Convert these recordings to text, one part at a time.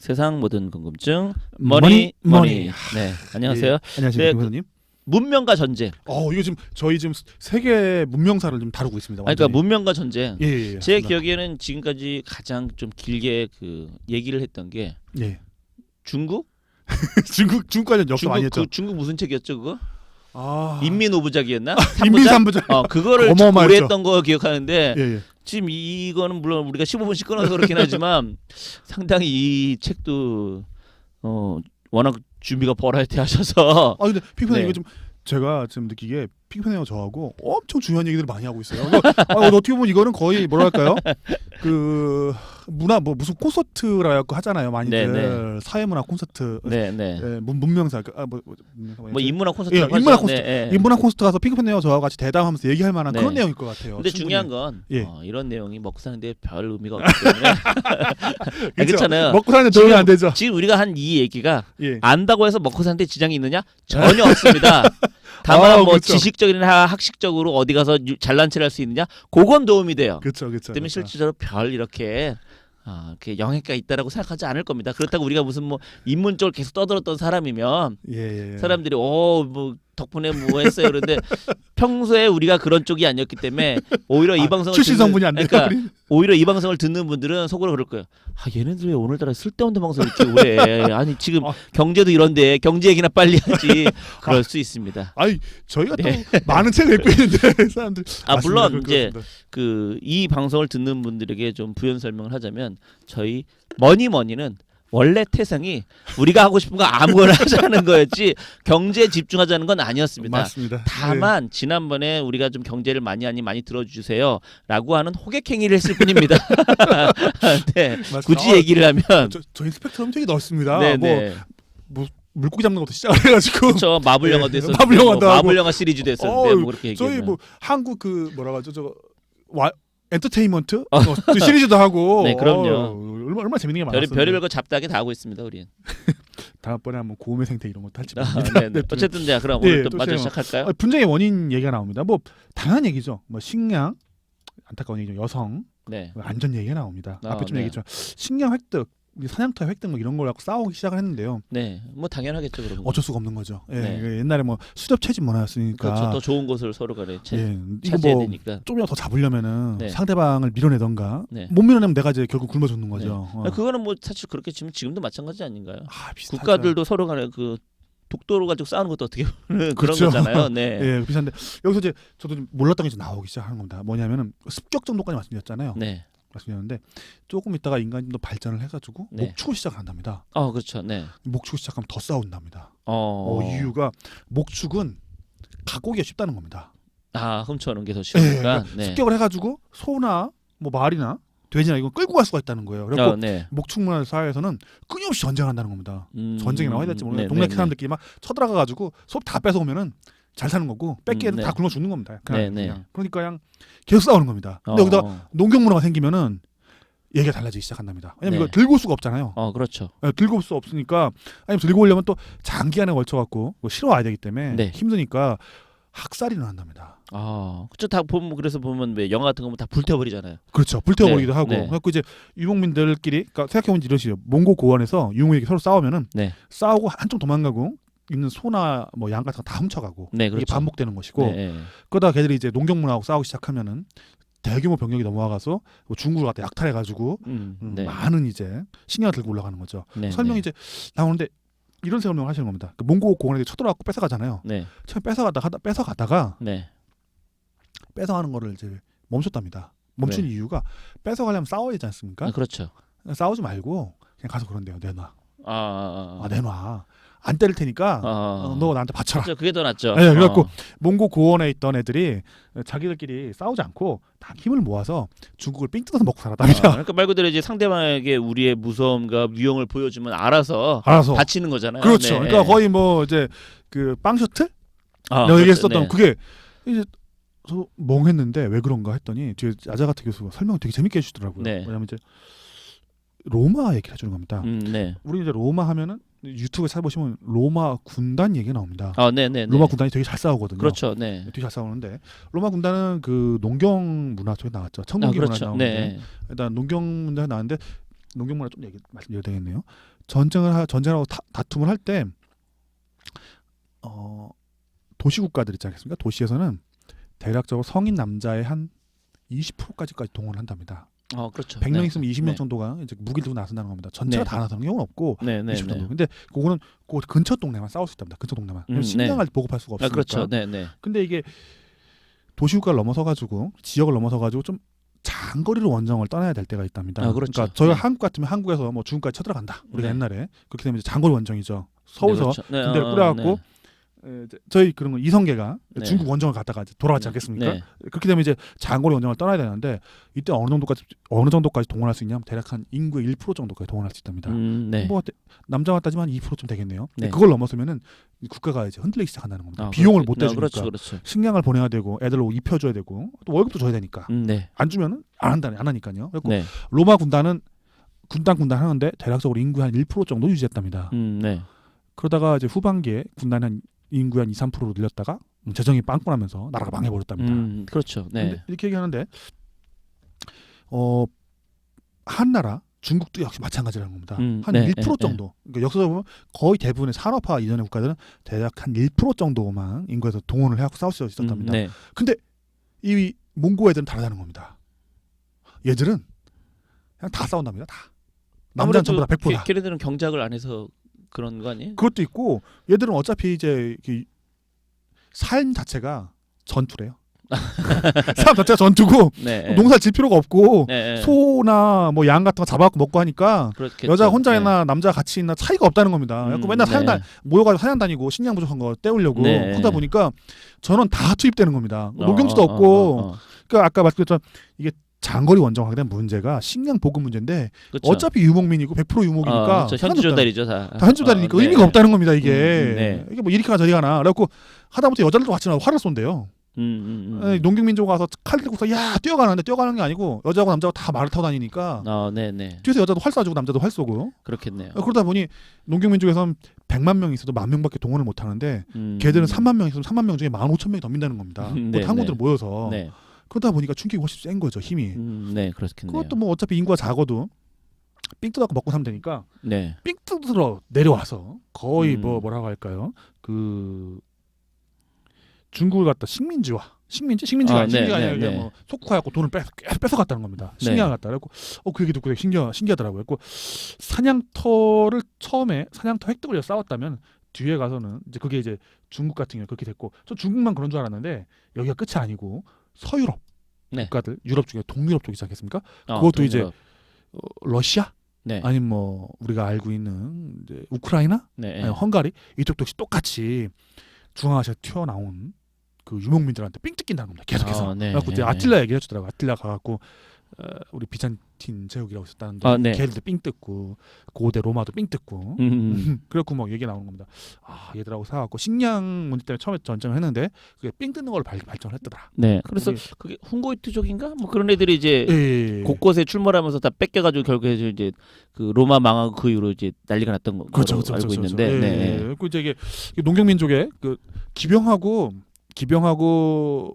세상 모든 궁금증 머니. 네, 안녕하세요. 안녕하세요, 네, 교수님. 문명과 전쟁. 이거 지금 저희 지금 세계 문명사를 좀 다루고 있습니다. 그러니까 문명과 전쟁. 예, 제 맞습니다. 기억에는 지금까지 가장 좀 길게 그 얘기를 했던 게 중국? 중국 관련 역사 많이 했죠. 중국 무슨 책이었죠 그거? 아, 인민 오부작이었나? 인민 삼부작. 그거를 어마어마했죠. 오래 했던 거 기억하는데 예. 지금 이거는 물론 우리가 15분씩 끊어서 그렇긴 하지만 상당히 이 책도 워낙 준비가 버라이티하셔서 근데 핑크팬 네. 이거 좀 제가 지금 느끼기에 핑크팬이랑 저하고 엄청 중요한 얘기들을 많이 하고 있어요. 어떻게 보면 이거는 거의 뭐랄까요? 그 문화 무슨 콘서트라고 하잖아요. 많이들 네. 사회문화 콘서트. 네네. 문명사 뭐 인문학 콘서트. 인문학 콘서트. 네. 인문학 콘서트 가서 핑크팬이와 저와 같이 대담하면서 얘기할 만한 네. 그런 내용일 것 같아요. 근데 충분히. 중요한 건 이런 내용이 먹고 사는데 별 의미가 없기 때문에 그렇잖아요. 먹고 사는데 도움이 안 되죠. 지금 우리가 한 이 얘기가 예. 안다고 해서 먹고 사는데 지장이 있느냐? 전혀 없습니다. 다만 뭐 그렇죠. 지식적이나 학식적으로 어디 가서 잘난 체를 할 수 있느냐? 그건 도움이 돼요. 그렇죠. 때문에 실질적으로 별 이렇게 영향가 있다라고 생각하지 않을 겁니다. 그렇다고 우리가 무슨 뭐 인문 쪽을 계속 떠들었던 사람이면 예. 사람들이 뭐 덕분에 뭐 했어요. 그런데 평소에 우리가 그런 쪽이 아니었기 때문에 오히려 이 방송을 출신 성분이 안 돼요. 그러니까 오히려 이 방송을 듣는 분들은 속으로 그럴 거예요. 얘네들 왜 오늘따라 쓸데없는 방송 이렇게 오래 해. 아니 지금 경제도 이런데 경제 얘기나 빨리 하지. 그럴 수 있습니다. 저희가 또 많은 책을 읽고 있는데 사람들 물론 맞습니다. 이제 이 방송을 듣는 분들에게 좀 부연 설명을 하자면 저희 머니는 원래 태생이 우리가 하고 싶은 거 아무거나 하자는 거였지 경제에 집중하자는 건 아니었습니다. 맞습니다. 다만 지난번에 우리가 좀 경제를 많이 들어주세요라고 하는 호객행위를 했을 뿐입니다. 네, 굳이 얘기를 하면 저희 스펙트럼 되게 넓습니다. 네네. 뭐 물고기 잡는 것도 시작을 해가지고 그렇죠. 마블 영화도 했었고 마블 영화도 하고. 마블 영화 시리즈도 했었는데 뭐 그렇게 얘기하면 저희 뭐 한국 그 뭐라고 하죠 엔터테인먼트 시리즈도 하고. 네, 그럼요. 얼마나 재밌는 게 많았어요. 별의별 거 잡다하게 다 하고 있습니다, 우리는. 다음번에 한번 고음의 생태 이런 것도 할지 네. 어쨌든 그럼 오늘 또 마저 시작할까요? 분쟁의 원인 얘기가 나옵니다. 뭐 당연한 얘기죠. 뭐 식량 안타까운 얘기죠. 여성 안전 얘기가 나옵니다. 앞에 좀 얘기했죠. 식량 획득, 사냥터 획득 뭐 이런 걸 갖고 싸우기 시작을 했는데요. 네, 뭐 당연하겠죠, 그러면. 어쩔 수가 없는 거죠. 옛날에 뭐 수렵 채집 문화였으니까. 그렇죠. 더 좋은 곳을 서로 간에 이거 차지해야 뭐 되니까. 좀이라도 더 상대방을 밀어내던가. 못 밀어내면 내가 이제 결국 굶어 죽는 거죠. 그거는 뭐 사실 그렇게 치면 지금도 마찬가지 아닌가요? 비슷하죠. 국가들도 서로 간에 그 독도를 가지고 싸우는 것도 어떻게 보면 그렇죠. 그런 거잖아요. 네. 비슷한데 여기서 이제 저도 좀 몰랐던 게 좀 나오기 시작하는 겁니다. 뭐냐면은 습격 정도까지 말씀드렸잖아요. 네. 말씀드렸는데 조금 있다가 인간이 좀 더 발전을 해가지고 목축을 시작한답니다. 그렇죠. 네. 목축을 시작하면 더 싸운답니다. 이유가 목축은 가꾸기가 쉽다는 겁니다. 훔쳐오는 게 더 쉬우니까. 습격을 해가지고 소나 뭐 말이나 돼지나 이건 끌고 갈 수가 있다는 거예요. 그래서 목축 문화 사회에서는 끊임없이 전쟁한다는 겁니다. 전쟁이 나와야 될지 모르겠는데 동네 사람들끼리 막 쳐들어가가지고 소 다 뺏어오면은 잘 사는 거고 뺏기에는 다 굶어 죽는 겁니다. 그러니까 그냥 계속 싸우는 겁니다. 근데 여기다 농경 문화가 생기면은 얘기가 달라지기 시작한답니다. 왜냐면 이거 들고 올 수가 없잖아요. 그렇죠. 들고 올 수 없으니까 아니면 들고 오려면 또 장기간에 걸쳐갖고 실어 와야 되기 때문에 힘드니까 학살이 일어난답니다. 그렇죠. 다 보면 그래서 보면 왜 영화 같은 거 보면 다 불태워버리잖아요. 그렇죠. 불태워버리기도 하고. 그래서 이제 유목민들끼리 그러니까 생각해보면 이러시죠. 몽고 고원에서 유목민이 서로 싸우면은 싸우고 한쪽 도망가고 있는 소나 뭐 양 같은 거 다 훔쳐가고 그렇죠. 이게 반복되는 것이고 그러다가 걔들이 이제 농경 문화하고 싸우기 시작하면은 대규모 병력이 넘어와가서 뭐 중국을 갖다 약탈해가지고 많은 이제 식량을 들고 올라가는 거죠. 설명이 이제 나오는데 이런 설명을 하시는 겁니다. 그 몽고 고원에 쳐들어가고 뺏어가잖아요. 처음에 뺏어가다가 뺏어가는 거를 이제 멈췄답니다. 멈춘 이유가 뺏어가려면 싸워야 되지 않습니까? 그렇죠. 싸우지 말고 그냥 가서 그런데요. 내놔. 내놔. 안 때릴 테니까 너 나한테 바쳐라. 그렇죠. 그게 더 낫죠. 그래갖고 몽고 고원에 있던 애들이 자기들끼리 싸우지 않고 다 힘을 모아서 중국을 삥 뜯어서 먹고 살았답니다. 그러니까 말 그대로 이제 상대방에게 우리의 무서움과 위용을 보여주면 알아서 바치는 거잖아요. 그렇죠. 그러니까 거의 뭐 이제 그 빵 셔틀 내가 얘기했었던 그게 이제 저 멍했는데 왜 그런가 했더니 뒤에 아자가타 교수가 설명을 되게 재밌게 해주더라고요. 왜냐면 이제 로마 얘기를 해주는 겁니다. 우리 이제 로마 하면은 유튜브에 찾아보시면 로마 군단 얘기가 나옵니다. 로마 군단이 되게 잘 싸우거든요. 그렇죠. 되게 잘 싸우는데 로마 군단은 그 농경 문화 쪽에 나왔죠. 청동기 문화 나오는데 일단 농경 문화에 나왔는데 농경문화 좀 말씀드려야 되겠네요. 전쟁하고 다툼을 할 때 도시 국가들 있지 않겠습니까? 도시에서는 대략적으로 성인 남자의 한 20%까지 동원을 한답니다. 그렇죠. 100명 네. 있으면 20명 네. 정도가 이제 무기를 들고 나선다는 겁니다. 전체가 네. 다 나서는 경우는 없고 네, 네, 20% 정도. 네. 근데 그거는 그 근처 동네만 싸울 수 있답니다. 근처 동네만. 식량을 보급할 수가 없으니까. 그렇죠. 네, 네. 근데 이게 도시국가를 넘어서 가지고 지역을 넘어서 가지고 좀 장거리로 원정을 떠나야 될 때가 있답니다. 그렇죠. 그러니까 저희가 네. 한국 같으면 한국에서 뭐 중국까지 쳐들어간다. 우리가 네. 옛날에 그렇게 되면 이제 장거리 원정이죠. 서울서 네, 그렇죠. 네, 군대를 꾸려갖고 저희 그런 거 이성계가 네. 중국 원정을 갔다가 이제 돌아왔지 네. 않겠습니까? 네. 그렇게 되면 이제 장거리 원정을 떠나야 되는데 이때 어느 정도까지 동원할 수 있냐면 대략 한 인구의 1% 정도까지 동원할 수 있답니다. 네. 뭐 남자와 따지면 2%좀 되겠네요. 네. 그걸 넘어서면은 국가가 이제 흔들리기 시작한다는 겁니다. 비용을 못 대주니까 그렇죠. 식량을 보내야 되고 애들 입혀줘야 되고 또 월급도 줘야 되니까 네. 안 주면은 안 하니까요. 그래서 네. 로마 군단은 군단 하는데 대략적으로 인구의 한 1% 정도 유지했답니다. 네. 그러다가 이제 후반기에 군단이 한 인구의 한 2, 3%로 늘렸다가 재정이 빵꾸나면서 나라가 망해버렸답니다. 그렇죠. 네. 이렇게 얘기하는데 한나라 중국도 역시 마찬가지라는 겁니다. 한 네, 1% 네, 정도. 그러니까 역사적으로 보면 거의 대부분의 산업화 이전의 국가들은 대략 한 1% 정도만 인구에서 동원을 해갖고 싸울 수 있었답니다. 네. 근데 이 몽고 애들은 다르다는 겁니다. 얘들은 그냥 다 싸운답니다. 다. 남자는 전부 다 100%다. 걔네들은 경작을 안 해서 그런 거 아니에요? 그것도 있고 얘들은 어차피 이제 삶 자체가 전투래요. 삶 자체가 전투고 네. 농사 질 필요가 없고 네. 소나 뭐 양 같은 거 잡아갖고 먹고 하니까 그렇겠죠. 여자 혼자 네. 있나 남자 같이 있나 차이가 없다는 겁니다. 그래서 맨날 모여가지고 사냥 다니고 식량 부족한 거 때우려고 네. 하다 보니까 전원 다 투입되는 겁니다. 농경지도 없고 그러니까 아까 말씀드렸던 이게 장거리 원정하게 된 문제가 식량 보급 문제인데 그렇죠. 어차피 유목민이고 100% 유목이니까 현지 조달이죠 다. 현지 조달이니까 의미가 없다는 겁니다. 이게 네. 이게 뭐 이리 가나 저리 가나 그래갖고 하다못해 여자들도 같이 나와서 활을 쏜대요. 농경민족 와서 칼 들고서 야 뛰어가는데 뛰어가는 게 아니고 여자하고 남자하고 다 말을 타고 다니니까 네네. 뒤에서 여자도 활 쏴주고 남자도 활 쏘고 그렇겠네요. 그러다 보니 농경민족에서는 100만 명 있어도 10,000명밖에 동원을 못 하는데 걔들은 3만 명 있으면 3만 명 중에 15,000명이 덤빈다는 겁니다. 그 항구들 모여서 네. 그러다 보니까 충격이 훨씬 센 거죠 힘이. 네 그렇겠네요. 그것도 뭐 어차피 인구가 작아도 삥 뜯어갖고 먹고 사면 되니까 네. 삥 뜯으러 내려와서 거의 뭐라고 할까요? 그 중국을 갖다 식민지가 아니라 이게 뭐 속국화해갖고 돈을 뺏어갔다는 겁니다. 식량을 갖다 그래갖고 그 얘기 듣고 되게 신기하더라고요. 그래갖고 사냥터를 처음에 사냥터 획득을 위해서 싸웠다면 뒤에 가서는 이제 그게 이제 중국 같은 경우 그렇게 됐고 저 중국만 그런 줄 알았는데 여기가 끝이 아니고 서유럽 국가들 유럽 중에 동유럽 쪽 있지 않겠습니까? 그것도 이제 러시아 네. 아니면 뭐 우리가 알고 있는 이제 우크라이나 아니 헝가리 이쪽도 역시 똑같이 중앙아시아 튀어나온 그 유목민들한테 삥 뜯긴다는 겁니다. 계속해서. 그래갖고 이제 아틸라 얘기를 해주더라고. 아틸라 가갖고 우리 비잔틴 제국이라고 있었다는데 걔들도 삥 뜯고 고대 로마도 삥 뜯고 그래갖고 막 얘기 나오는 겁니다. 얘들하고 사갖고 식량 문제 때문에 처음에 전쟁을 했는데 그게 삥 뜯는 걸로 발전을 했더라. 네. 그래서 그게 훈고이트족인가 뭐 그런 애들이 이제 곳곳에 출몰하면서 다 뺏겨가지고 결국에 이제 그 로마 망하고 그 이후로 이제 난리가 났던 거 그렇죠. 알고 있는데. 그리고 이제 농경민족의 그 기병하고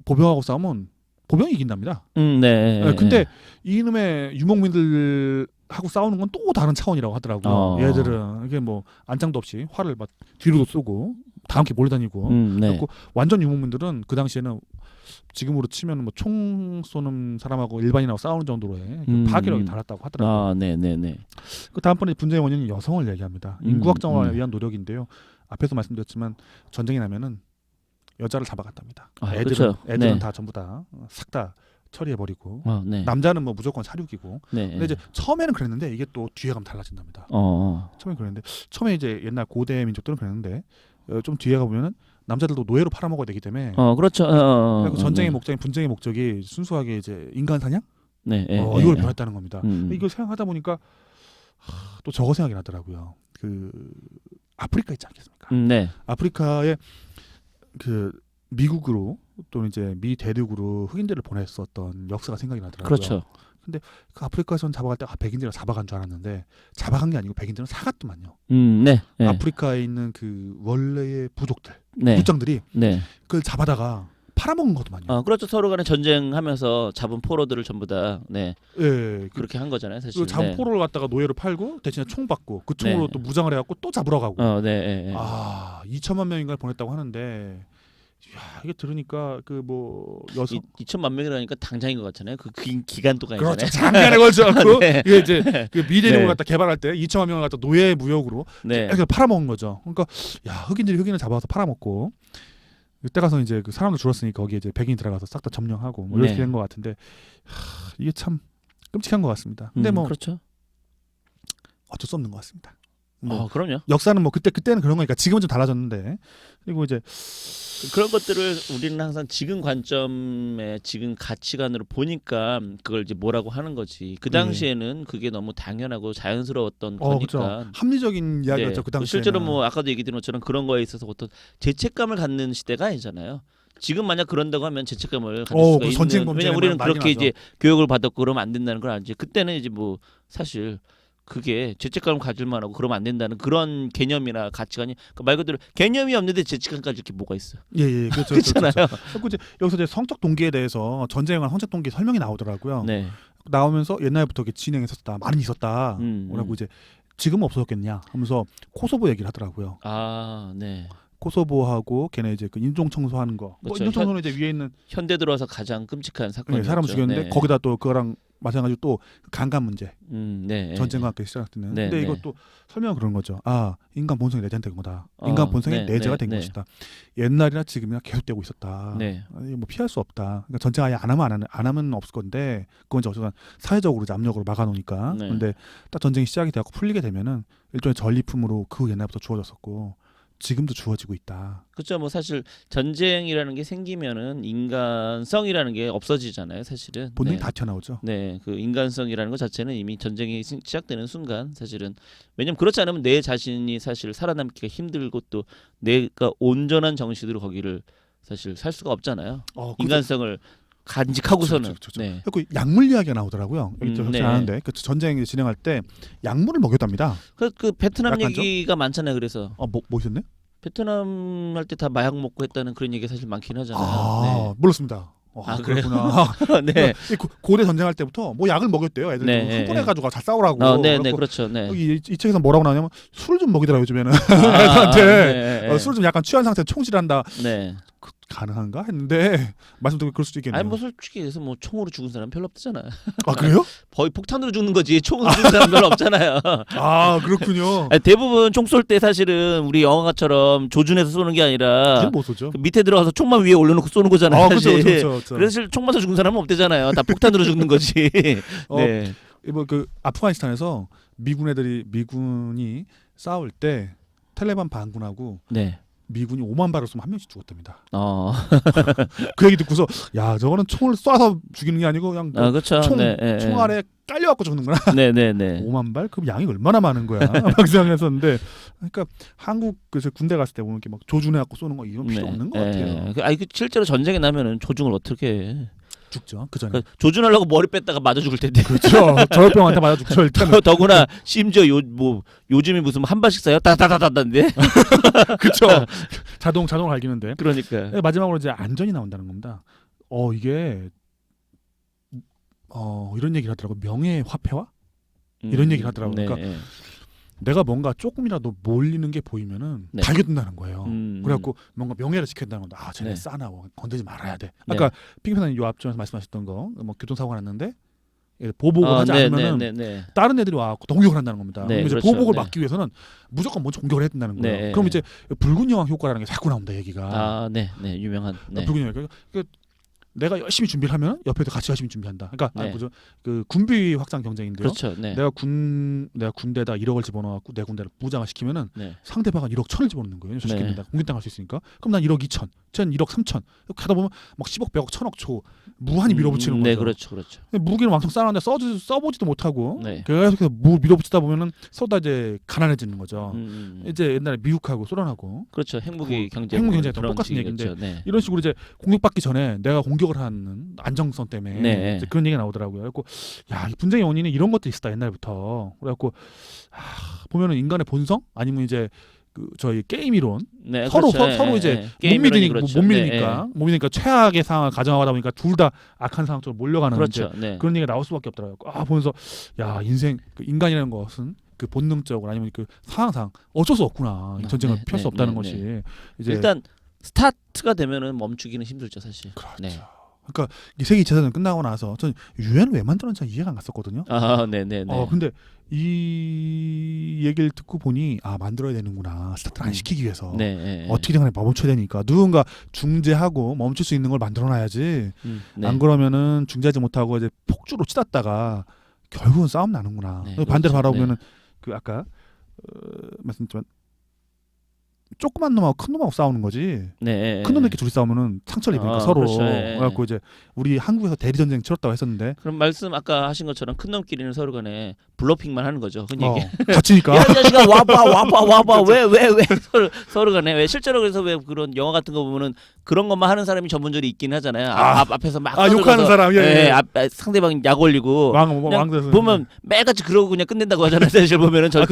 보병하고 싸우면 보병이 이긴답니다. 네. 근데 이놈의 유목민들하고 싸우는 건 또 다른 차원이라고 하더라고요. 얘들은 이게 뭐 안장도 없이 활을 막 뒤로도 쏘고 다 함께 몰려다니고. 그리고 완전 유목민들은 그 당시에는 지금으로 치면 뭐 총 쏘는 사람하고 일반인하고 싸우는 정도로의 파괴력이 달았다고 하더라고요. 네네네. 그 다음번에 분쟁의 원인은 여성을 얘기합니다. 인구 확장을 위한 노력인데요. 앞에서 말씀드렸지만 전쟁이 나면은 여자를 잡아갔답니다. 애들은 다 전부 다 싹 다 처리해버리고 남자는 뭐 무조건 사륙이고. 근데 이제 처음에는 그랬는데 이게 또 뒤에 가면 달라진답니다. 처음에 그랬는데 처음에 이제 옛날 고대 민족들은 그랬는데 좀 뒤에 가보면은 남자들도 노예로 팔아먹어야 되기 때문에. 그렇죠. 그리고 전쟁의 목적인 분쟁의 목적이 순수하게 이제 인간 사냥. 이걸 변했다는 겁니다. 이걸 생각하다 보니까 또 저거 생각이 나더라고요. 그 아프리카 있지 않겠습니까? 아프리카에 그 미국으로 또는 이제 미 대륙으로 흑인들을 보냈었던 역사가 생각이 나더라고요. 그렇죠. 근데 그 아프리카에서 잡아갈 때 백인들을 잡아간 줄 알았는데 잡아간 게 아니고 백인들은 사갔더만요. 네. 아프리카에 있는 그 원래의 부족들, 부장들이 그걸 잡아다가 팔아먹은 것도만요. 그렇죠. 서로 간에 전쟁하면서 잡은 포로들을 전부 다 네. 예, 그렇게 한 거잖아요, 사실. 그 잡은 네. 포로를 갖다가 노예로 팔고 대신에 총 받고 그 총으로 네. 또 무장을 해갖고 또 잡으러 가고. 네. 2천만 명인가를 보냈다고 하는데, 야, 이게 들으니까 그 뭐 여성 2천만 명이라니까 당장인 것 같잖아요. 그 기간 동안이잖아요. 그렇죠. 장난에 걸지 않고 네. 이게 이제 그 미래님을 네. 갖다 개발할 때 2천만 명을 갖다 노예 무역으로 네. 이렇게 팔아먹은 거죠. 그러니까 야, 흑인을 잡아서 팔아먹고 그때 가서 이제 그 사람도 줄었으니까 거기에 이제 백인이 들어가서 싹 다 점령하고 뭐 이렇게 네. 된 것 같은데, 이게 참 끔찍한 것 같습니다. 근데 뭐 그렇죠. 어쩔 수 없는 것 같습니다. 뭐 그럼요. 역사는 뭐 그때는 그런 거니까 지금은 좀 달라졌는데, 그리고 이제 그런 것들을 우리는 항상 지금 관점에 지금 가치관으로 보니까 그걸 이제 뭐라고 하는 거지. 그 당시에는 그게 너무 당연하고 자연스러웠던 거니까. 그렇죠. 합리적인 이야기였죠. 그 당시에 실제로 뭐 아까도 얘기 드린 것처럼 그런 거에 있어서 어떤 죄책감을 갖는 시대가 아니잖아요. 지금 만약 그런다고 하면 죄책감을 가질 수가 있는. 전쟁 범죄 왜냐면 우리는 그렇게 나죠. 이제 교육을 받았고 그러면 안 된다는 걸 알지. 그때는 이제 뭐 사실 그게 죄책감을 가질 만하고 그러면 안 된다는 그런 개념이나 가치관이 말 그대로 개념이 없는데 죄책감까지 이렇게 뭐가 있어. 예, 그렇죠. 그렇잖아요. 그리고 이제 여기서 이제 성적 동기에 대해서 전쟁에 관한 성적 동기 설명이 나오더라고요. 네. 나오면서 옛날부터 이렇게 진행했었다, 많이 있었다. 라고 이제 지금은 없어졌겠냐 하면서 코소보 얘기를 하더라고요. 네. 코소보하고 걔네 이제 그 인종 청소하는 거. 그렇죠. 인종 청소는 이제 위에 있는 현대 들어와서 가장 끔찍한 사건이었죠. 사람 죽였는데 네. 거기다 또 그거랑 마찬가지로 또 강간 문제. 네. 전쟁과 함께 시작되는. 네, 근데 네. 이것도 설명은 그런 거죠. 인간 본성이 내재된 거다. 인간 본성이 내재가 된 것이다. 옛날이나 지금이나 계속되고 있었다. 네. 뭐 피할 수 없다. 그러니까 전쟁 아예 안 하면 없을 건데, 그건 이제 어쨌든 사회적으로 이제 압력으로 막아놓으니까. 네. 근데 딱 전쟁이 시작이 되고 풀리게 되면은 일종의 전리품으로 그 옛날부터 주어졌었고 지금도 주어지고 있다. 그렇죠. 뭐 사실 전쟁이라는 게 생기면은 인간성이라는 게 없어지잖아요. 사실은. 본능이 다 튀어나오죠. 네, 그 인간성이라는 것 자체는 이미 전쟁이 시작되는 순간 사실은 왜냐면 그렇지 않으면 내 자신이 사실 살아남기가 힘들고 또 내가 온전한 정신으로 거기를 사실 살 수가 없잖아요. 인간성을 간직하고서는. 그렇죠. 네. 그 약물 이야기가 나오더라고요. 네. 하는데 그 전쟁이 진행할 때 약물을 먹였답니다. 그 베트남 약간죠? 얘기가 많잖아요. 그래서 뭐 있었네? 베트남 할 때 다 마약 먹고 했다는 그런 얘기가 사실 많긴 하잖아요. 몰랐습니다. 그래요? 그렇구나. 네. 고대 전쟁할 때부터 뭐 약을 먹였대요. 애들 네, 좀 흥분해가지고 잘 싸우라고. 네, 그렇죠. 네. 이 책에서 뭐라고 나오냐면 술을 좀 먹이더라 요즘에는. 네. 술을 좀 약간 취한 상태에서 총질한다. 네. 가능한가 했는데 말씀 듣고 그럴 수도 있겠네요. 아니 뭐 솔직히 해서 뭐 총으로 죽은 사람 별로 없잖아요. 그래요? 거의 폭탄으로 죽는 거지 총으로 죽는 사람 별로 없잖아요. 그렇군요. 아니, 대부분 총 쏠 때 사실은 우리 영화처럼 조준해서 쏘는 게 아니라 못 쏘죠. 그 밑에 들어가서 총만 위에 올려놓고 쏘는 거잖아요. 사실. 그렇죠. 그래서 사실 총 맞아 죽은 사람은 없대잖아요. 다 폭탄으로 죽는 거지. 네. 뭐 그 아프가니스탄에서 미군이 싸울 때 탈레반 반군하고 네. 미군이 5만 발을 쏘면 한 명씩 죽었답니다. 그 얘기 듣고서 야 저거는 총을 쏴서 죽이는 게 아니고 그냥 그렇죠. 총 아래 깔려갖고 죽는구나. 네네네. 5만 발? 그럼 양이 얼마나 많은 거야? 막 생각했었는데, 그러니까 한국 그 군대 갔을 때 보면 이렇게 막 조준해갖고 쏘는 거 이건 필요 없는 것 같아요. 실제로 전쟁이 나면은 조중을 어떻게 해? 죽죠. 그 전에. 그러니까 조준하려고 머리 뺐다가 맞아 죽을 텐데. 그렇죠. 저혈병한테 맞아 죽죠 일단. 더구나 심지어 요즘이 무슨 한 발씩 쏴요? 다다다다다인데. 그렇죠. 자동으로 갈기는데. 그러니까. 마지막으로 이제 안전이 나온다는 겁니다. 이게 이런 얘기를 하더라고. 명예 화폐화? 이런 얘기를 하더라고. 네. 그러니까 내가 뭔가 조금이라도 몰리는 게 보이면은 발견된다는 거예요. 그래갖고 뭔가 명예를 지켜야 된다는 건데 쟤네 싸나 건들지 말아야 돼. 아까 핑크사님 요 앞전에서 말씀하셨던 거 뭐 교통사고가 났는데 보복을 하지 않으면은 다른 애들이 와서 공격을 한다는 겁니다. 그럼 이제 그렇죠. 보복을 막기 위해서는 무조건 먼저 공격을 해야 된다는 거예요. 그럼 이제 붉은 여왕 효과라는 게 자꾸 나온다 얘기가. 네, 유명한. 붉은 여왕. 그러니까 내가 열심히 준비를 하면 옆에도 같이 열심히 준비한다. 그러니까 그 군비 확장 경쟁인데요. 그렇죠. 내가 군대에다 1억을 집어넣어갖고 내 군대를 부장을 시키면은 상대방은 1억 1천을 집어넣는 거예요. 시키는데 공격당할 수 있으니까. 그럼 난 1억 2천, 쟤는 1억 3천. 가다 보면 막 10억, 100억, 1000억 초 무한히 밀어붙이는 거죠. 네, 그렇죠. 무기를 왕창 쌓아놨는데 써보지도 못하고 계속해서 밀어붙이다 보면은 서로 다 이제 가난해지는 거죠. 이제 옛날에 미국하고 소련하고 그렇죠. 핵무기 경제. 핵무기 경제랑 똑같은 얘기인데 이런 식으로 이제 공격받기 전에 내가 공격을 하는 안정성 때문에 이제 그런 얘기가 나오더라고요. 그래갖고 야, 이 분쟁의 원인이 이런 것도 있었다 옛날부터. 그래갖고 보면은 인간의 본성 아니면 이제 그 저희 게임 이론 네, 서로 그렇죠. 서로 예, 이제 예. 못 믿으니까 그렇죠. 못 믿으니까 못 믿으니까 최악의 상황을 가정하다 보니까 둘 다 악한 상황 쪽으로 몰려가는 그렇죠. 이제 네. 그런 얘기가 나올 수밖에 없더라고요. 보면서 야 인생 그 인간이라는 것은 그 본능적으로 아니면 그 상황상 어쩔 수 없구나. 이 전쟁을 네, 피할 수 네, 없다는 네, 것이 네. 이제 일단 스타트가 되면은 멈추기는 힘들죠, 사실. 그렇죠. 네. 그러니까 이 세계 2차 대전 끝나고 나서 전 유엔 왜 만들었는지 잘 이해가 안 갔었거든요. 네, 네, 네. 근데 이 얘기를 듣고 보니 만들어야 되는구나. 스타트를 안 시키기 위해서. 네, 네. 어떻게든 간에 멈춰야 되니까 누군가 중재하고 멈출 수 있는 걸 만들어놔야지. 네. 안 그러면은 중재하지 못하고 이제 폭주로 치닫다가 결국은 싸움 나는구나. 네, 반대로 그렇죠. 바라보면은 그 아까 말씀드렸지만 조그만 놈하고 큰 놈하고 싸우는 거지. 네. 큰 놈들끼리 둘이 싸우면은 상처를 입으니까 서로. 그렇죠. 예. 그래갖고 이제 우리 한국에서 대리 전쟁 치렀다고 했었는데 그럼 말씀 아까 하신 것처럼 큰 놈끼리는 서로 간에 블러핑만 하는 거죠. 흔히 얘기. 다치니까. 야, 이 자식아 와봐 왜 서로 간에 왜 실제로 그래서 왜 그런 영화 같은 거 보면은 그런 것만 하는 사람이 전문적으로 있긴 하잖아요. 앞에서 막 욕하는 사람. 예. 상대방 약 올리고 왕 보면 매일같이 그러고 그냥 끝낸다고 하잖아요. 사실 보면은 제일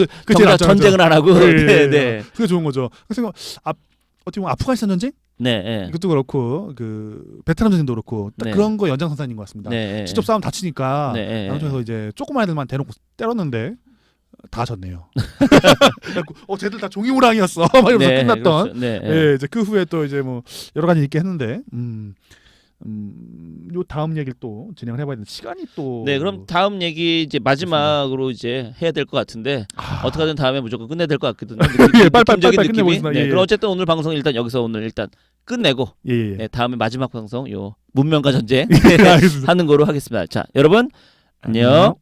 전쟁을 안 하고. 네. 그게 좋은 거죠. 그래서 어떻게 보면 아프가니스탄 전쟁? 네. 이것도 그렇고 그 베트남 전쟁도 그렇고 딱 네. 그런 거 연장선상인 것 같습니다. 네. 직접 싸움 다치니까 네. 양쪽에서 이제 조그만 애들만 대놓고 때렸는데 다 졌네요. 쟤들 다 종이호랑이였어. 막 이러면서 네, 끝났던. 그렇죠. 네. 예, 이제 그 후에 또 이제 뭐 여러 가지 있게 했는데, 요 다음 얘기를 또 진행을 해봐야 되는데 시간이 또. 네, 그럼 다음 얘기 이제 마지막으로 이제 해야 될 것 같은데 어떻게든 다음에 무조건 끝내야 될 것 같거든요. 예, 빨리 느낌이. 끝내보겠습니다. 네, 예. 그럼 어쨌든 오늘 방송 일단 여기서 오늘 일단 끝내고 예. 네, 다음에 마지막 방송 요 문명과 전쟁 알겠습니다. 하는 거로 하겠습니다. 자, 여러분 안녕.